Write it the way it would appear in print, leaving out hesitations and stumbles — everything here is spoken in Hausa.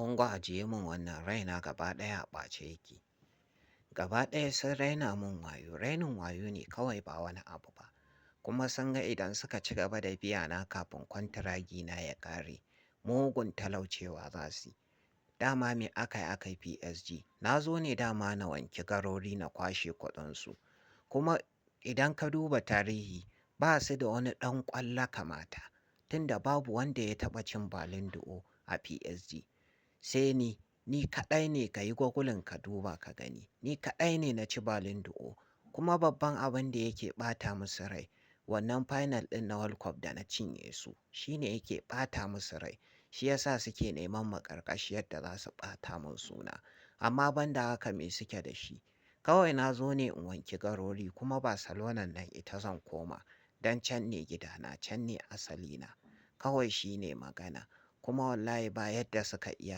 Ungo ajiye min wannan raina gaba ɗaya a ɓace yake. Gaba ɗaya sun raina min wayo, rainin wayo ne kawai ba wani abu ba. Kuma sun ga idan suka ci gaba da biya na kafin kwantiragina ya ƙare, mugun talaucewa za su yi. Dama me aka yi PSG? Na zo ne dama na wanke garori na kwashe kuɗinsu. Kuma idan ka duba tarihi ba su da wani ɗan ƙwallo kamata, tunda babu wanda ya taɓa cin Ballon d'Or a PSG. Sai ni kaɗai ne ka yi gwagulin ka duba ka gani. Ni kaɗai ne na ci Ballon d'Or. Kuma babban abin da yake ɓata musu rai, wannan final ɗin na World Cup da na cinye su, shi ne yake ɓata musu rai. Shi ya sa suke neman maƙarƙashiyar da za su ɓata min suna. Amma ban da haka me suke da shi? Kawai na zo ne in wanke garori kuma Barcelona nan ita zan koma. Don can ne gidana, can ne asalina. Kawai shi ne magana. Kuma wallahi ba yadda suka iya.